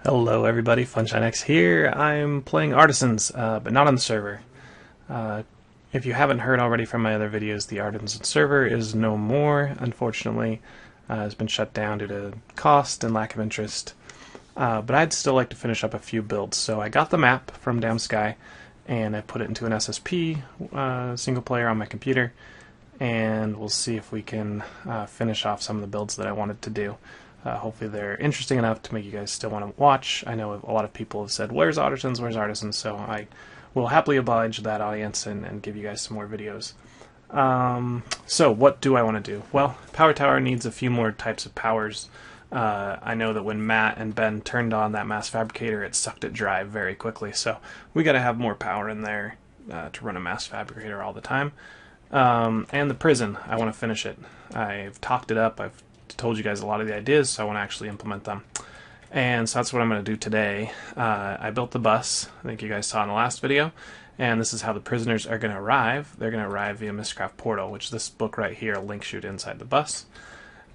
Hello everybody, FunshineX here. I'm playing Artisans, but not on the server. If you haven't heard already from my other videos, the Artisan server is no more, unfortunately. It's been shut down due to cost and lack of interest. But I'd still like to finish up a few builds, so I got the map from Damn Sky, and I put it into an SSP single player on my computer, and we'll see if we can finish off some of the builds that I wanted to do. Hopefully they're interesting enough to make you guys still want to watch. I know a lot of people have said, where's Artisans, where's Artisans? So I will happily oblige that audience and give you guys some more videos. So what do I want to do? Well, Power Tower needs a few more types of powers. I know that when Matt and Ben turned on that mass fabricator, it sucked it dry very quickly. So we got to have more power in there to run a mass fabricator all the time. And the prison, I want to finish it. I've talked it up. I've told you guys a lot of the ideas, so I want to actually implement them. And so that's what I'm going to do today. I built the bus, I think you guys saw in the last video, and this is how the prisoners are going to arrive. They're going to arrive via Mistcraft Portal, which this book right here, a link shoot inside the bus.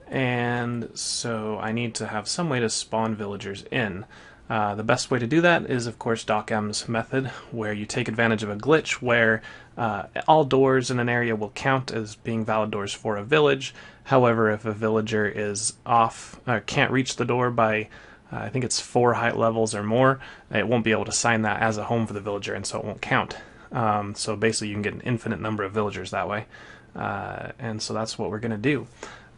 And so I need to have some way to spawn villagers in. The best way to do that is, of course, DocM's method, where you take advantage of a glitch where all doors in an area will count as being valid doors for a village. However, if a villager is off or can't reach the door by, I think it's 4 height levels or more, it won't be able to sign that as a home for the villager, and so it won't count. So basically you can get an infinite number of villagers that way. And so that's what we're going to do.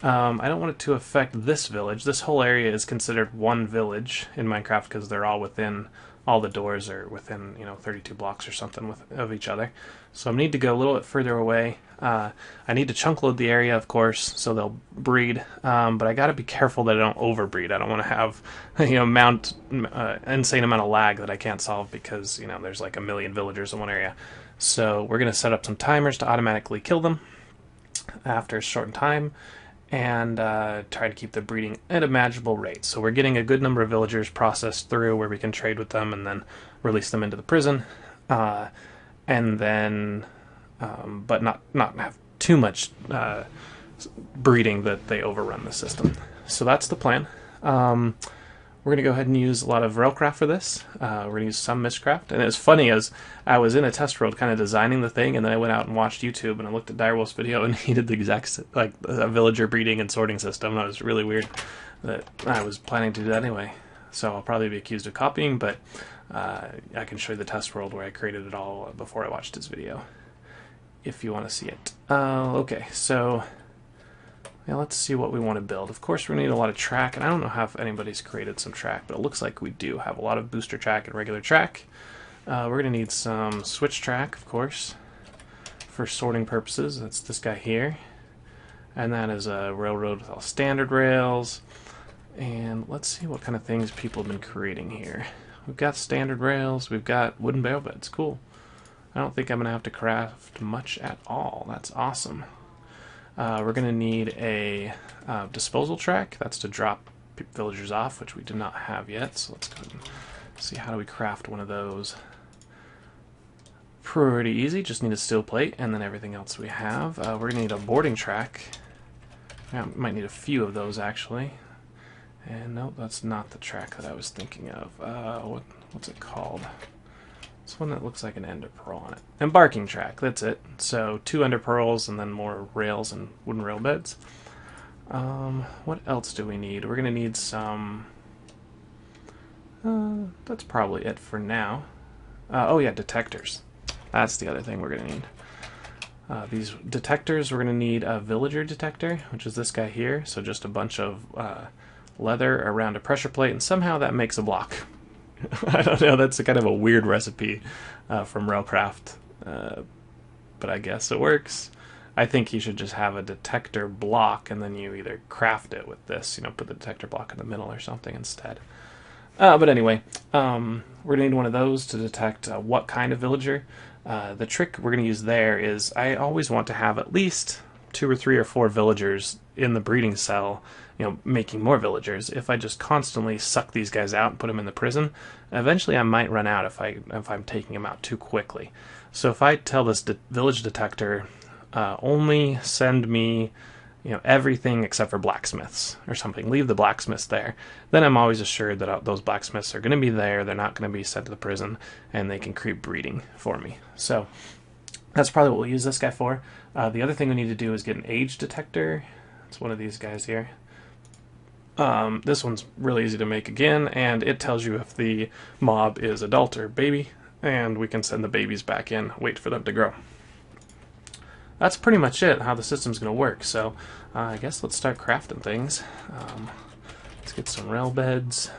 I don't want it to affect this village. This whole area is considered one village in Minecraft because they're all within, all the doors are within, 32 blocks or something of each other. So I need to go a little bit further away. I need to chunk load the area, of course, so they'll breed. But I got to be careful that I don't overbreed. I don't want to have, insane amount of lag that I can't solve because, there's like a million villagers in one area. So we're going to set up some timers to automatically kill them after a short time, and try to keep the breeding at a manageable rate. So we're getting a good number of villagers processed through where we can trade with them and then release them into the prison, and then but not have too much breeding that they overrun the system. So that's the plan. We're going to go ahead and use a lot of Railcraft for this. We're going to use some Mistcraft. And it's funny, as I was in a test world kind of designing the thing, and then I went out and watched YouTube, and I looked at Direwolf's video, and he did the exact, like, a villager breeding and sorting system. And it was really weird that I was planning to do that anyway. So I'll probably be accused of copying, but I can show you the test world where I created it all before I watched his video, if you want to see it. Okay, so yeah, let's see what we want to build. Of course, we're going to need a lot of track, and I don't know how if anybody's created some track, but it looks like we do have a lot of booster track and regular track. We're going to need some switch track, of course, for sorting purposes. That's this guy here. And that is a railroad with all standard rails. And let's see what kind of things people have been creating here. We've got standard rails, we've got wooden barrel beds, cool. I don't think I'm going to have to craft much at all. That's awesome. We're going to need a disposal track. That's to drop villagers off, which we did not have yet. So let's go ahead and see how do we craft one of those. Pretty easy. Just need a steel plate and then everything else we have. We're going to need a boarding track. Yeah, might need a few of those actually. And no, that's not the track that I was thinking of. What's it called? This one that looks like an ender pearl on it. Embarking track, that's it. So 2 ender pearls and then more rails and wooden rail beds. What else do we need? We're going to need some... that's probably it for now. Oh yeah, detectors. That's the other thing we're going to need. These detectors, we're going to need a villager detector, which is this guy here. So just a bunch of leather around a pressure plate, and somehow that makes a block. I don't know, that's a kind of a weird recipe from Railcraft, but I guess it works. I think you should just have a detector block, and then you either craft it with this, put the detector block in the middle or something instead. But anyway, we're going to need one of those to detect what kind of villager. The trick we're going to use there is I always want to have at least 2 or 3 or 4 villagers in the breeding cell, making more villagers. If I just constantly suck these guys out and put them in the prison, eventually I might run out if I'm taking them out too quickly. So if I tell this village detector, only send me everything except for blacksmiths or something. Leave the blacksmiths there. Then I'm always assured that those blacksmiths are going to be there. They're not going to be sent to the prison, and they can keep breeding for me. So that's probably what we'll use this guy for. The other thing we need to do is get an age detector. It's one of these guys here. This one's really easy to make again, and it tells you if the mob is adult or baby, and we can send the babies back in, wait for them to grow. That's pretty much it, how the system's going to work. So I guess let's start crafting things. Let's get some rail beds,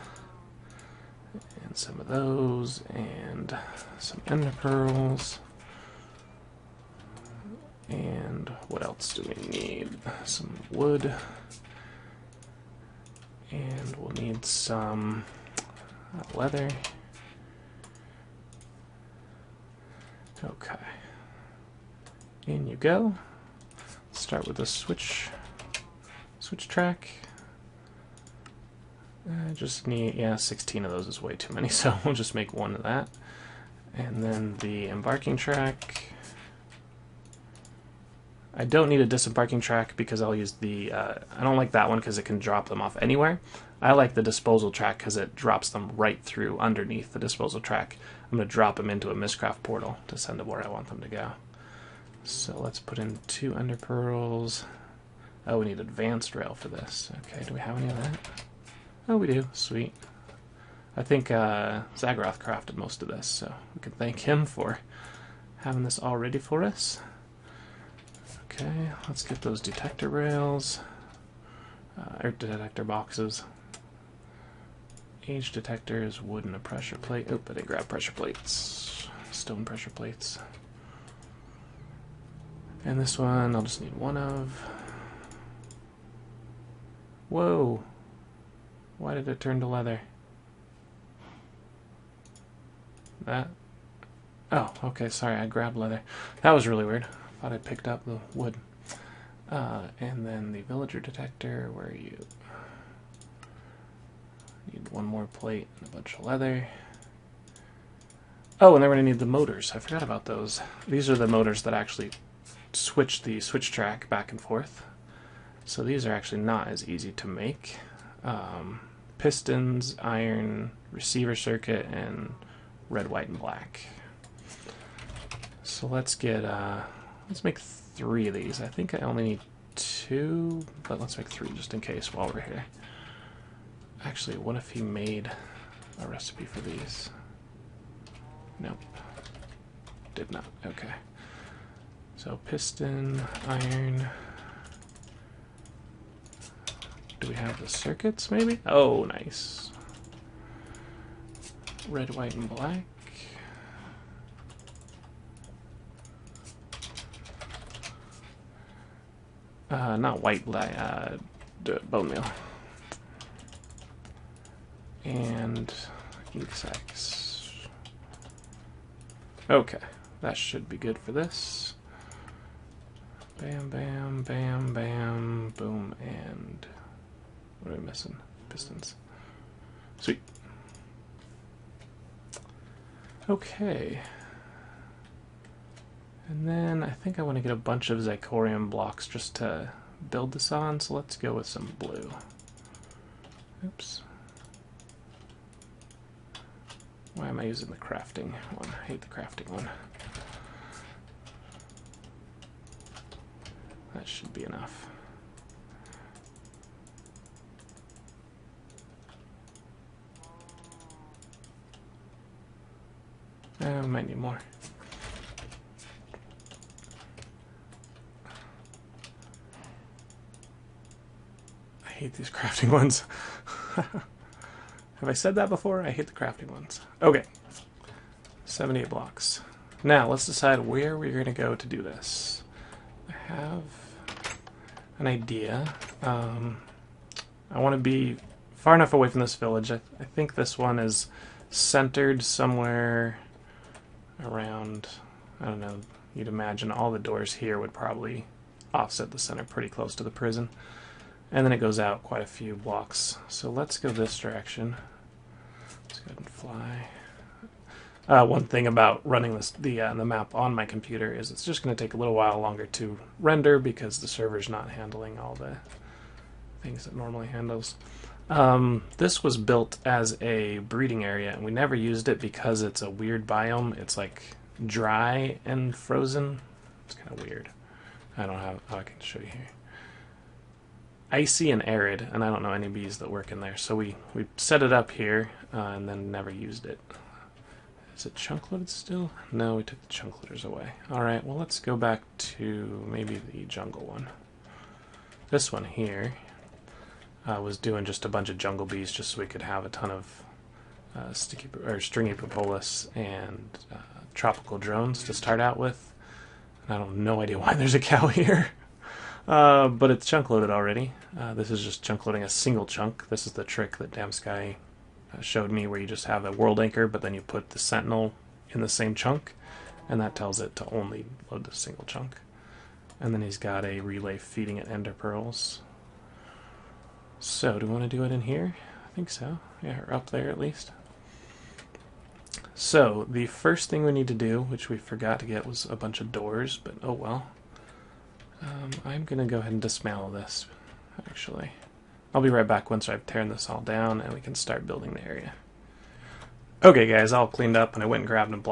and some of those, and some ender pearls. And what else do we need? Some wood. And we'll need some leather. Okay. In you go. Start with a switch track. I just need, 16 of those is way too many, so we'll just make one of that. And then the embarking track. I don't need a disembarking track because I'll use the, I don't like that one because it can drop them off anywhere. I like the disposal track because it drops them right through underneath the disposal track. I'm going to drop them into a Mistcraft portal to send them where I want them to go. So let's put in 2 ender pearls. Oh, we need advanced rail for this. Okay, do we have any of that? Oh, we do. Sweet. I think Zagoroth crafted most of this, so we can thank him for having this all ready for us. Okay, let's get those detector rails, or detector boxes. Age detectors, wood and a pressure plate. Oh, I didn't grab pressure plates. Stone pressure plates. And this one I'll just need one of. Whoa! Why did it turn to leather? That? Oh, okay, sorry, I grabbed leather. That was really weird. Thought I picked up the wood. And then the villager detector, where are you? Need one more plate and a bunch of leather. Oh, and then we're going to need the motors. I forgot about those. These are the motors that actually switch the switch track back and forth. So these are actually not as easy to make. Pistons, iron, receiver circuit, and red, white, and black. So let's get... let's make 3 of these. I think I only need 2, but let's make 3 just in case while we're here. Actually, what if he made a recipe for these? Nope. Did not. Okay. So piston, iron. Do we have the circuits, maybe? Oh, nice. Red, white, and black. Not white, bone meal. And X. Okay, that should be good for this. Bam, bam, bam, bam, boom, and what are we missing? Pistons. Sweet. Okay. And then I think I want to get a bunch of Zirconium blocks just to build this on, so let's go with some blue. Oops. Why am I using the crafting one? I hate the crafting one. That should be enough. I might need more. I hate these crafting ones. Have I said that before? I hate the crafting ones. Okay. 78 blocks. Now, let's decide where we're going to go to do this. I have an idea. I want to be far enough away from this village. I think this one is centered somewhere around, I don't know, you'd imagine all the doors here would probably offset the center pretty close to the prison. And then it goes out quite a few blocks. So let's go this direction. Let's go ahead and fly. One thing about running the map on my computer is it's just going to take a little while longer to render because the server's not handling all the things it normally handles. This was built as a breeding area, and we never used it because it's a weird biome. It's like dry and frozen. It's kind of weird. I don't have. Oh, I can show you here. Icy and arid, and I don't know any bees that work in there. So we set it up here and then never used it. Is it chunk loaded still? No, we took the chunk loaders away. All right, well let's go back to maybe the jungle one. This one here was doing just a bunch of jungle bees just so we could have a ton of stringy propolis and tropical drones to start out with. And I don't have no idea why there's a cow here. But it's chunk loaded already. This is just chunk loading a single chunk. This is the trick that Damn Sky showed me, where you just have a world anchor, but then you put the sentinel in the same chunk, and that tells it to only load the single chunk. And then he's got a relay feeding it ender pearls. So, do we want to do it in here? I think so. Yeah, or up there at least. So, the first thing we need to do, which we forgot to get, was a bunch of doors, but oh well. I'm going to go ahead and dismantle this, actually. I'll be right back once I've torn this all down and we can start building the area. Okay guys, all cleaned up, and I went and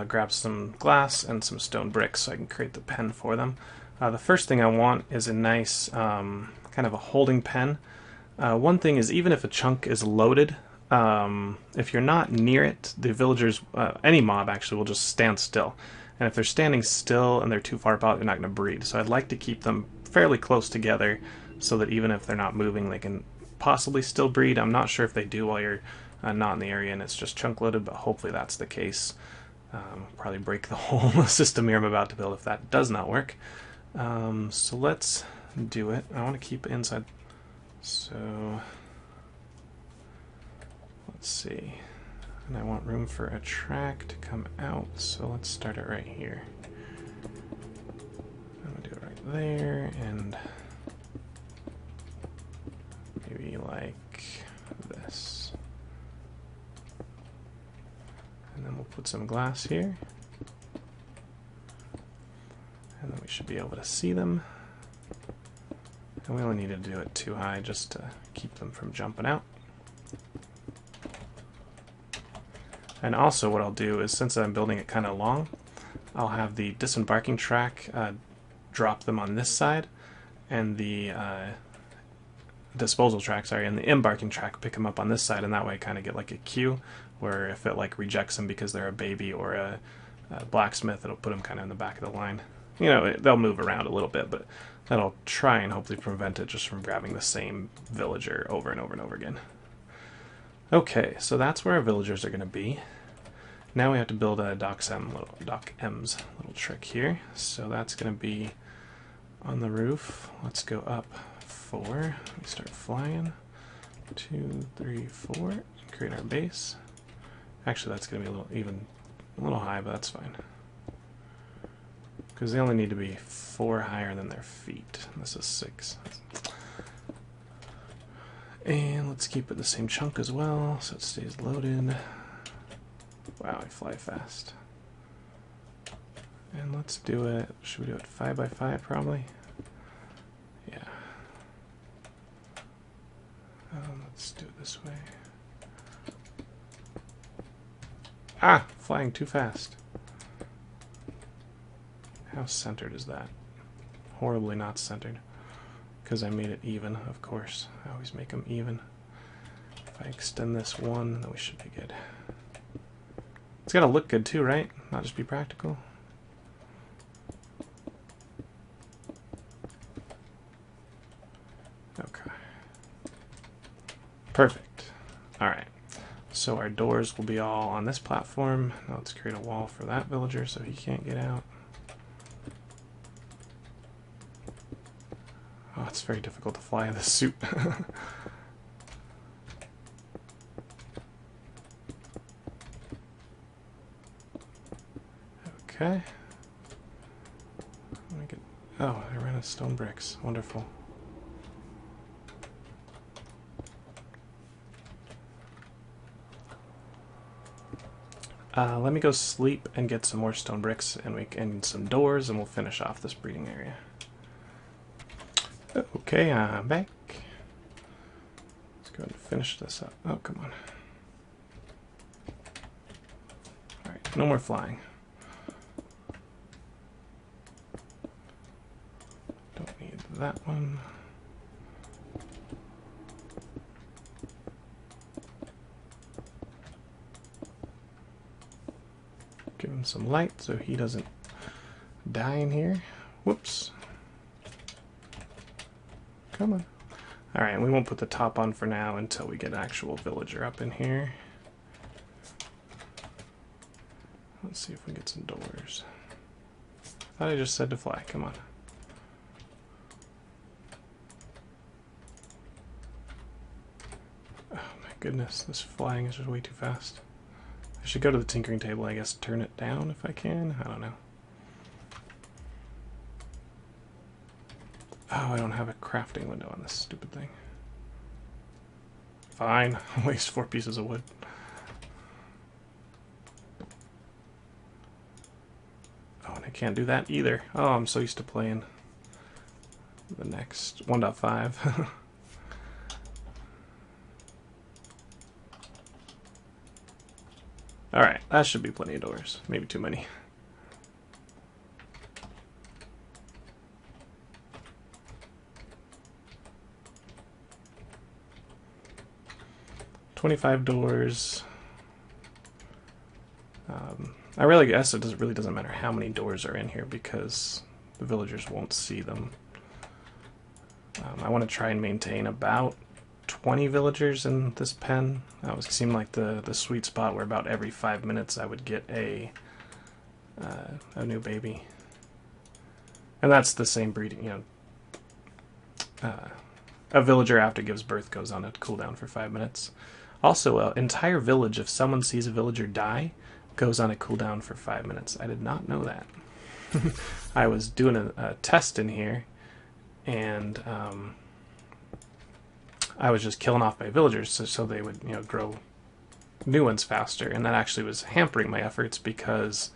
grabbed some glass and some stone bricks so I can create the pen for them. The first thing I want is a nice kind of a holding pen. One thing is, even if a chunk is loaded, if you're not near it, the villagers, any mob actually, will just stand still. And if they're standing still and they're too far apart, they're not going to breed. So I'd like to keep them fairly close together so that even if they're not moving, they can possibly still breed. I'm not sure if they do while you're not in the area and it's just chunk loaded, but hopefully that's the case. Probably break the whole system here I'm about to build if that does not work. So let's do it. I want to keep it inside. So let's see. And I want room for a track to come out, so let's start it right here. I'm going to do it right there, and maybe like this. And then we'll put some glass here. And then we should be able to see them. And we only need to do it too high just to keep them from jumping out. And also what I'll do is, since I'm building it kind of long, I'll have the disembarking track drop them on this side, and the disposal track, sorry, and the embarking track pick them up on this side, and that way I kind of get like a queue, where if it like rejects them because they're a baby or a blacksmith, it'll put them kind of in the back of the line. You know, they'll move around a little bit, but that'll try and hopefully prevent it just from grabbing the same villager over and over and over again. Okay, so that's where our villagers are going to be. Now we have to build a Doc M's little trick here. So that's going to be on the roof. Let's go up 4. We start flying. 2, 3, 4. Create our base. Actually, that's going to be a little high, but that's fine. Because they only need to be 4 higher than their feet. This is 6. And let's keep it the same chunk as well, so it stays loaded. Wow, I fly fast. And let's do it, should we do it 5 by 5 probably? Yeah. Let's do it this way. Ah! Flying too fast. How centered is that? Horribly not centered. Because I made it even, of course. I always make them even. If I extend this 1, then we should be good. It's gotta look good too, right? Not just be practical. Okay. Perfect. Alright. So our doors will be all on this platform. Now let's create a wall for that villager so he can't get out. Oh, it's very difficult to fly in this suit. Okay. Oh, I ran out of stone bricks. Wonderful. Let me go sleep and get some more stone bricks and some doors, and we'll finish off this breeding area. Okay, I'm back. Let's go ahead and finish this up. Oh, come on. Alright, no more flying. Don't need that one. Give him some light so he doesn't die in here. Whoops. Come on. Alright, we won't put the top on for now until we get an actual villager up in here. Let's see if we get some doors. I thought I just said to fly. Come on. Oh my goodness, this flying is just way too fast. I should go to the tinkering table, I guess, turn it down if I can. I don't know. Oh, I don't have a crafting window on this stupid thing. Fine, I'll waste 4 pieces of wood. Oh, and I can't do that either. Oh, I'm so used to playing the next 1.5. Alright, that should be plenty of doors. Maybe too many. $25 doors. I really guess it really doesn't matter how many doors are in here because the villagers won't see them. I want to try and maintain about 20 villagers in this pen. That would seem like the sweet spot where about every 5 minutes I would get a new baby. And that's the same breeding, you know. A villager after it gives birth goes on a cooldown for 5 minutes. Also, an entire village, if someone sees a villager die, goes on a cooldown for 5 minutes. I did not know that. I was doing a test in here, and I was just killing off my villagers so they would, you know, grow new ones faster, and that actually was hampering my efforts because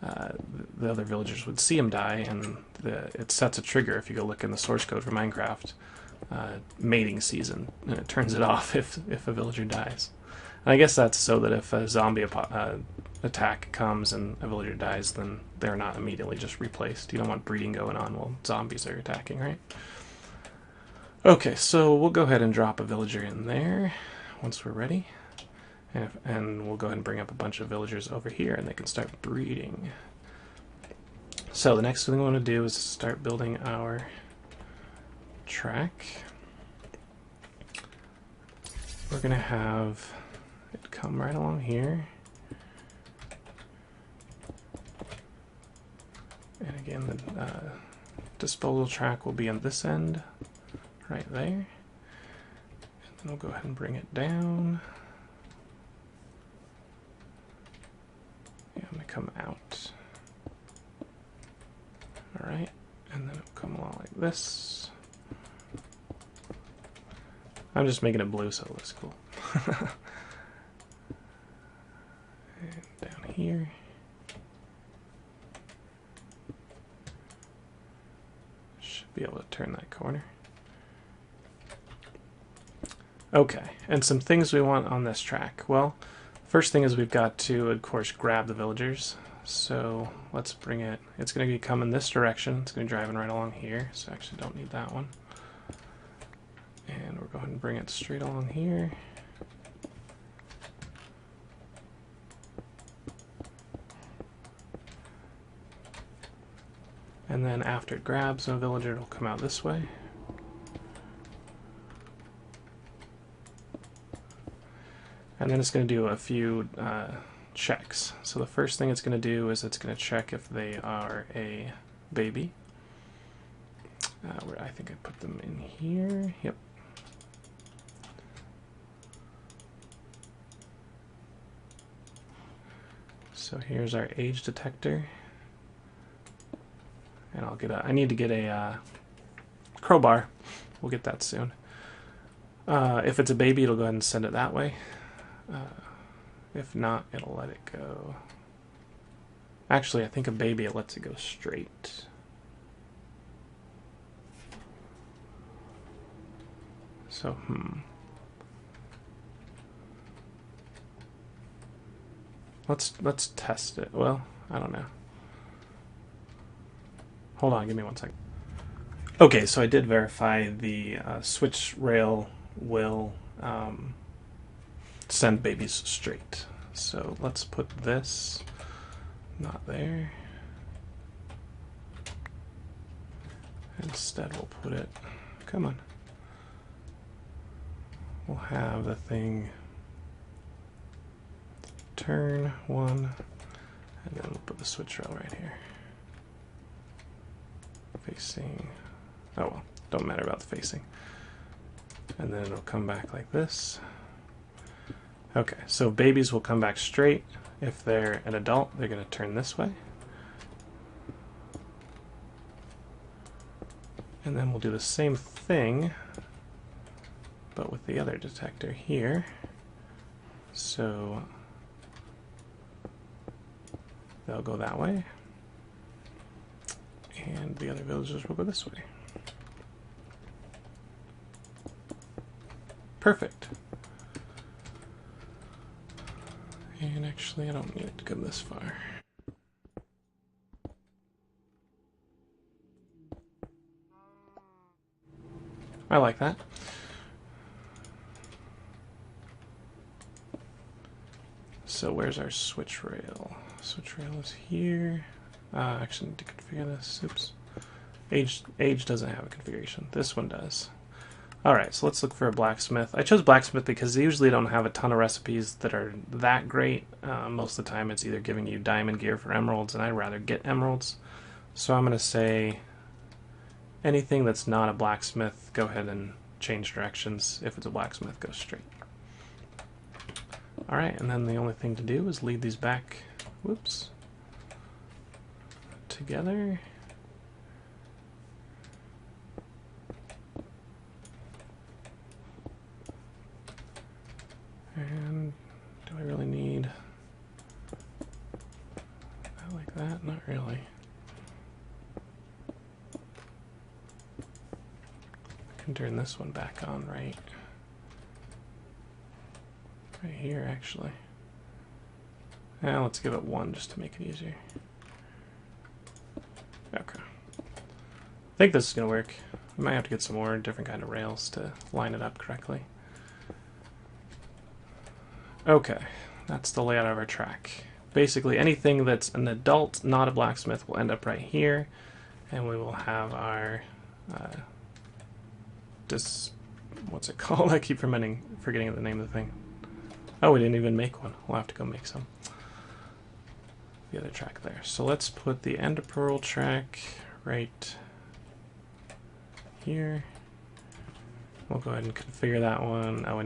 the other villagers would see them die, and it sets a trigger if you go look in the source code for Minecraft. Mating season, and it turns it off if a villager dies. And I guess that's so that if a zombie attack comes and a villager dies, then they're not immediately just replaced. You don't want breeding going on while zombies are attacking, right? Okay, so we'll go ahead and drop a villager in there once we're ready. And we'll go ahead and bring up a bunch of villagers over here and they can start breeding. So the next thing we want to do is start building our track. We're going to have it come right along here. And again, the disposal track will be on this end, right there. And then we'll go ahead and bring it down. Yeah, I'm going to come out. Alright, and then it'll come along like this. I'm just making it blue so it looks cool. And down here. Should be able to turn that corner. Okay, and some things we want on this track. Well, first thing is we've got to, of course, grab the villagers. So let's bring it. It's going to be coming this direction. It's going to be driving right along here, so I actually don't need that one. And we're going to bring it straight along here. And then after it grabs a villager, it'll come out this way. And then it's going to do a few checks. So the first thing it's going to do is it's going to check if they are a baby. Where I think I put them in here. Yep. So here's our age detector. And I'll get I need to get a crowbar. We'll get that soon. If it's a baby, it'll go ahead and send it that way. If not, it'll let it go. Actually, I think a baby, it lets it go straight. So, Let's test it. Well, I don't know. Hold on, give me 1 second. Okay, so I did verify the switch rail will send babies straight. So let's put this not there. Instead, we'll put it. Come on. We'll have the thing turn 1, and then we'll put the switch rail right here. Facing. Oh well, don't matter about the facing. And then it'll come back like this. Okay, so babies will come back straight. If they're an adult, they're going to turn this way. And then we'll do the same thing, but with the other detector here. So they'll go that way, and the other villagers will go this way. Perfect. And actually, I don't need it to go this far. I like that. So where's our switch rail? Switch rail is here. Actually, need to configure this. Oops. Age doesn't have a configuration. This one does. Alright, so let's look for a blacksmith. I chose blacksmith because they usually don't have a ton of recipes that are that great. Most of the time it's either giving you diamond gear for emeralds, and I'd rather get emeralds. So I'm going to say anything that's not a blacksmith, go ahead and change directions. If it's a blacksmith, go straight. Alright, and then the only thing to do is lead these back, whoops, together. And do I really need that like that? Not really. I can turn this one back on right here, actually. Now let's give it 1 just to make it easier. Okay. I think this is going to work. We might have to get some more different kind of rails to line it up correctly. Okay, that's the layout of our track. Basically, anything that's an adult, not a blacksmith, will end up right here, and we will have our what's it called? I keep forgetting the name of the thing. Oh, we didn't even make one. We'll have to go make some. The other track there. So let's put the Ender Pearl track right here. We'll go ahead and configure that one. Oh, I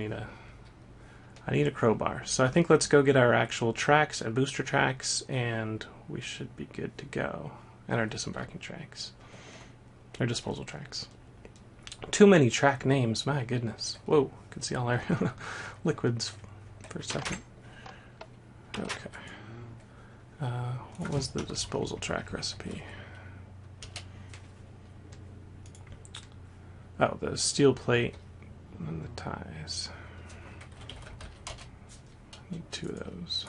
need a crowbar. So I think let's go get our actual tracks and booster tracks, and we should be good to go. And our disembarking tracks. Our disposal tracks. Too many track names, my goodness. Whoa, could see all our liquids for a second. Okay. What was the disposal track recipe? Oh, the steel plate and the ties. Need 2 of those.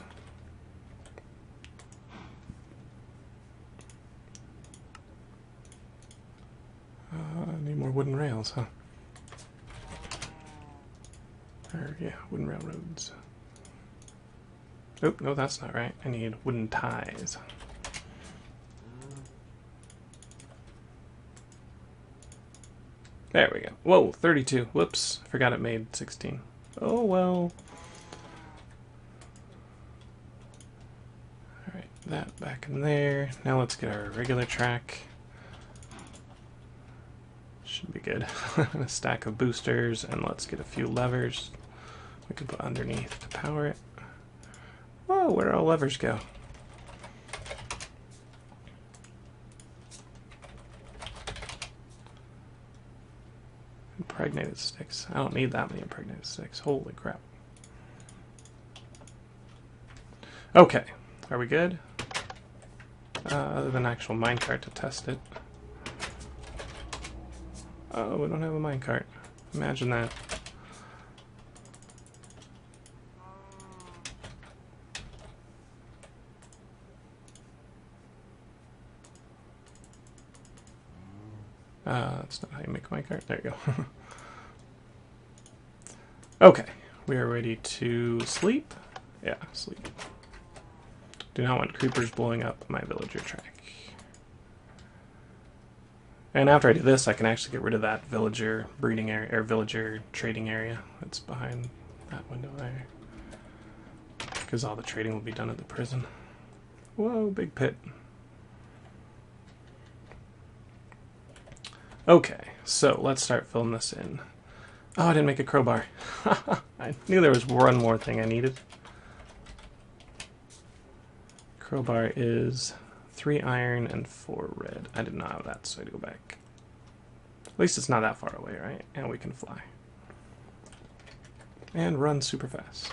Need more wooden rails, huh? Or, yeah, wooden railroads. Oh, no, that's not right. I need wooden ties. There we go. Whoa, 32. Whoops, forgot it made 16. Oh, well. Alright, that back in there. Now let's get our regular track. Should be good. A stack of boosters, and let's get a few levers we can put underneath to power it. Whoa, where'd all levers go? Impregnated sticks. I don't need that many impregnated sticks. Holy crap. Okay, are we good? Other than actual minecart to test it. Oh, we don't have a minecart. Imagine that. That's not how you make a minecart. There you go. Okay, we are ready to sleep. Yeah, sleep. Do not want creepers blowing up my villager track. And after I do this, I can actually get rid of that villager breeding area, or villager trading area that's behind that window there. Because all the trading will be done at the prison. Whoa, big pit. Okay, so let's start filling this in. Oh, I didn't make a crowbar. I knew there was one more thing I needed. Crowbar is 3 iron and 4 red. I did not have that, so I had to go back. At least it's not that far away, right? And we can fly. And run super fast.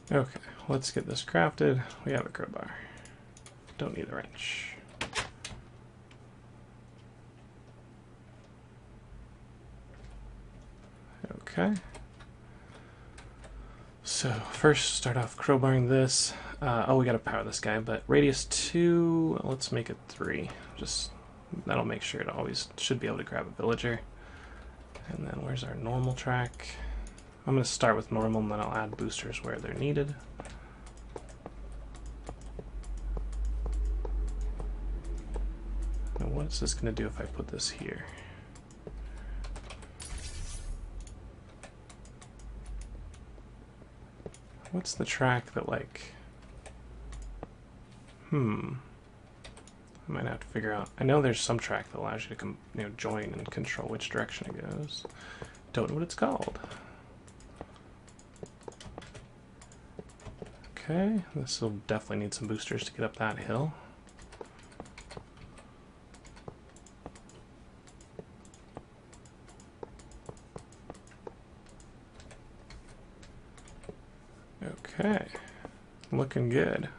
Okay, let's get this crafted. We have a crowbar. Don't need a wrench. Okay. So first start off crowbarring this. Oh, we gotta power this guy, but radius 2, let's make it 3. Just, that'll make sure it always should be able to grab a villager. And then where's our normal track? I'm gonna start with normal and then I'll add boosters where they're needed. Now what's this gonna do if I put this here? What's the track that, like... I might have to figure out. I know there's some track that allows you to join and control which direction it goes. Don't know what it's called. Okay, this will definitely need some boosters to get up that hill. Okay, looking good.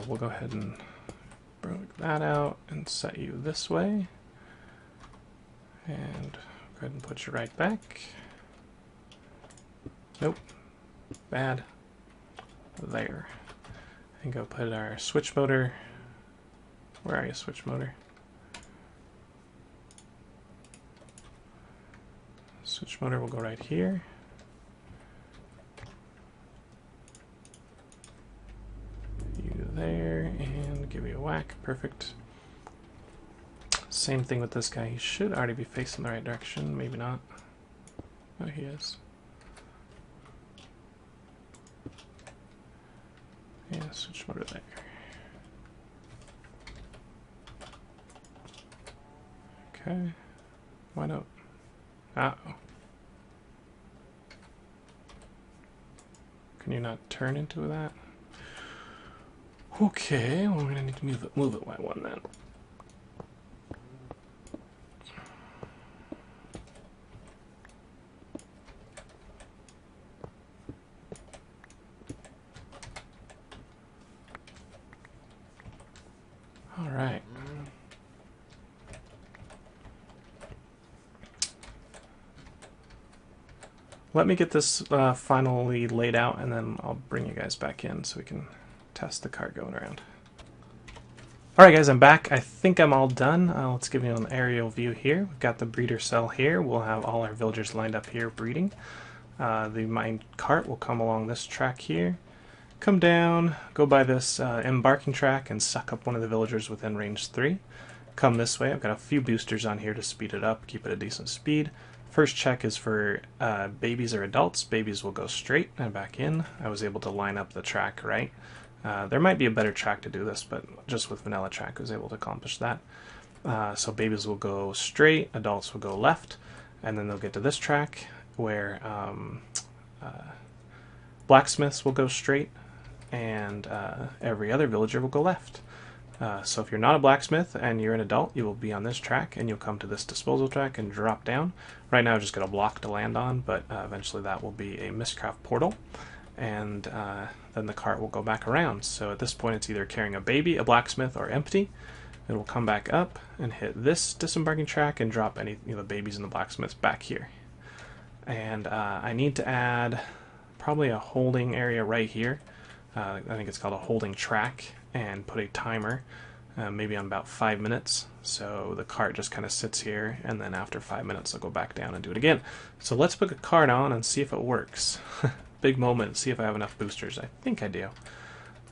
We'll go ahead and break that out and set you this way. And go ahead and put you right back. Nope. Bad. There. And go put our switch motor. Where are you, switch motor? Switch motor will go right here. You there, and give you a whack. Perfect. Same thing with this guy. He should already be facing the right direction. Maybe not. Oh, he is. Yeah, switch motor there. Okay. Why not? Uh-oh. Can you not turn into that? Okay, well, we're gonna need to move it by one then. All right. Let me get this finally laid out, and then I'll bring you guys back in so we can test the car going around. Alright guys, I'm back. I think I'm all done. Let's give you an aerial view here. We've got the breeder cell here. We'll have all our villagers lined up here breeding. The mine cart will come along this track here. Come down, go by this embarking track and suck up one of the villagers within range 3. Come this way. I've got a few boosters on here to speed it up, keep it a decent speed. First check is for babies or adults. Babies will go straight and back in. I was able to line up the track right. There might be a better track to do this, but just with vanilla track I was able to accomplish that. So babies will go straight, adults will go left, and then they'll get to this track where blacksmiths will go straight, and every other villager will go left. So if you're not a blacksmith and you're an adult, you will be on this track, and you'll come to this disposal track and drop down. Right now I've just got a block to land on, but eventually that will be a Mistcraft portal, and then the cart will go back around. So at this point it's either carrying a baby, a blacksmith, or empty. It will come back up and hit this disembarking track and drop any the babies and the blacksmiths back here. And I need to add probably a holding area right here. I think it's called a holding track, and put a timer maybe on about 5 minutes. So the cart just kind of sits here, and then after 5 minutes I'll go back down and do it again. So let's put a cart on and see if it works. Big moment, see if I have enough boosters. I think I do.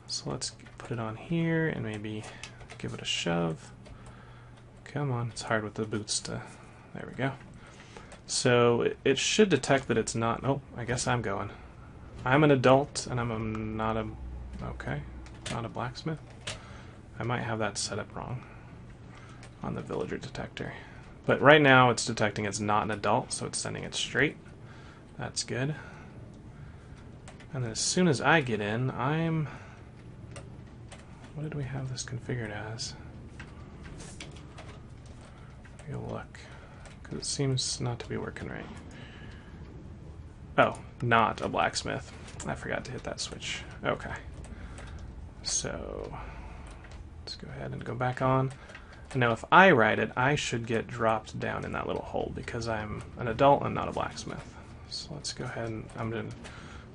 So let's put it on here and maybe give it a shove. Come on, it's hard with the boots to... There we go. So it should detect that it's not... Oh, I guess I'm going. I'm an adult, and I'm not a... Okay, not a blacksmith. I might have that set up wrong on the villager detector. But right now it's detecting it's not an adult, so it's sending it straight. That's good. And then as soon as I get in, I'm... What did we have this configured as? Take a look, because it seems not to be working right. Oh, not a blacksmith. I forgot to hit that switch. Okay. So, let's go ahead and go back on. And now if I ride it, I should get dropped down in that little hole, because I'm an adult and not a blacksmith. So let's go ahead and I'm going to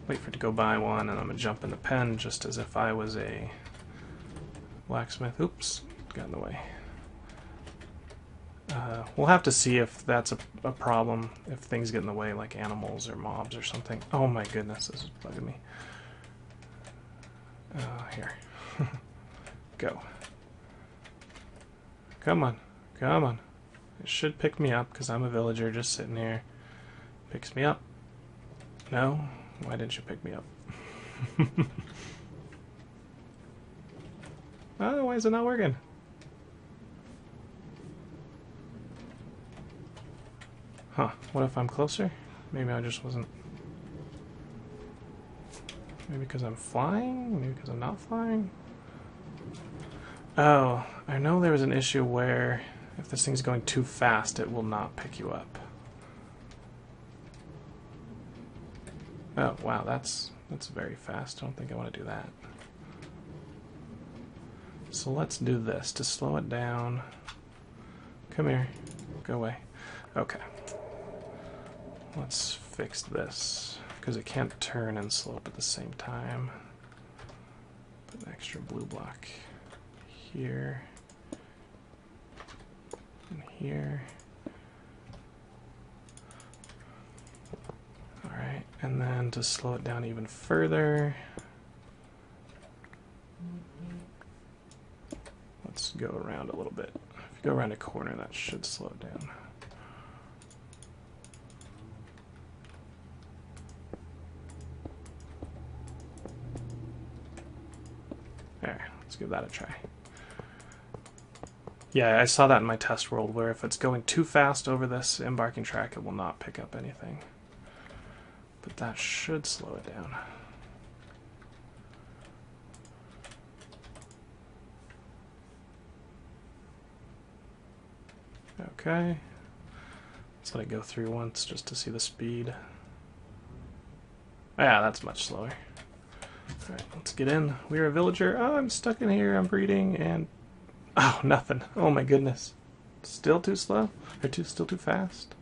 wait for it to go by one, and I'm going to jump in the pen just as if I was a blacksmith. Oops, got in the way. We'll have to see if that's a problem, if things get in the way, like animals or mobs or something. Oh my goodness, this is bugging me. Here. Go. Come on, come on. It should pick me up, because I'm a villager just sitting here. Picks me up. No? Why didn't you pick me up? Oh, why is it not working? Huh, what if I'm closer? Maybe I just wasn't... Maybe because I'm flying? Maybe because I'm not flying? Oh, I know there was an issue where if this thing's going too fast, it will not pick you up. Oh, wow, that's very fast. I don't think I want to do that. So let's do this to slow it down. Come here. Go away. Okay. Let's fix this, because it can't turn and slope at the same time. Put an extra blue block here and here. Alright, and then to slow it down even further, let's go around a little bit. If you go around a corner, that should slow it down. There, let's give that a try. Yeah, I saw that in my test world, where if it's going too fast over this embarking track, it will not pick up anything. But that should slow it down. Okay. Let's let it go through once just to see the speed. Yeah, that's much slower. Alright, let's get in. We're a villager. Oh, I'm stuck in here. I'm breeding and... Oh, nothing. Oh my goodness. Still too slow? Or still too fast?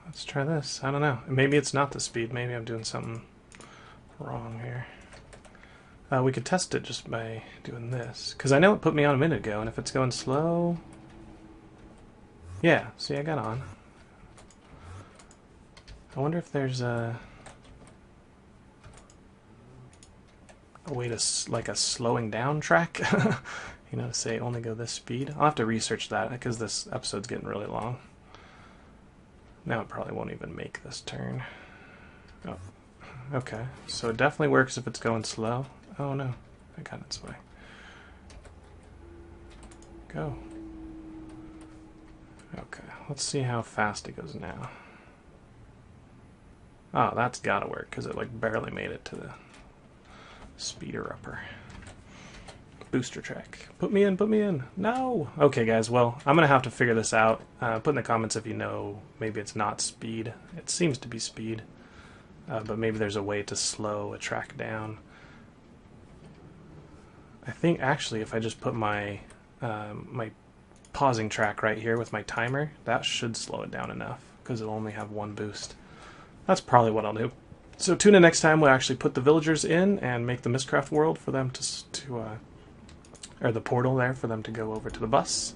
Let's try this. I don't know. Maybe it's not the speed. Maybe I'm doing something wrong here. We could test it just by doing this, because I know it put me on a minute ago, and if it's going slow... Yeah, see, I got on. I wonder if there's a way to, like a slowing down track, You know, say only go this speed. I'll have to research that because this episode's getting really long. Now it probably won't even make this turn. Oh, okay. So it definitely works if it's going slow. Oh no, I got its way. Go. Okay, let's see how fast it goes now. Oh, that's gotta work because it like barely made it to the speeder upper. Booster track. Put me in, put me in. No! Okay guys, well, I'm gonna have to figure this out. Put in the comments if you know, maybe it's not speed. It seems to be speed. But maybe there's a way to slow a track down. I think actually if I just put my my pausing track right here with my timer, that should slow it down enough because it'll only have one boost. That's probably what I'll do. So tune in next time. We'll actually put the villagers in and make the Mistcraft world for them or the portal there for them to go over to the bus.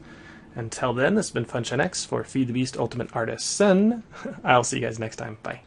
Until then, this has been FunshineX for Feed the Beast Ultimate Artisan. I'll see you guys next time. Bye.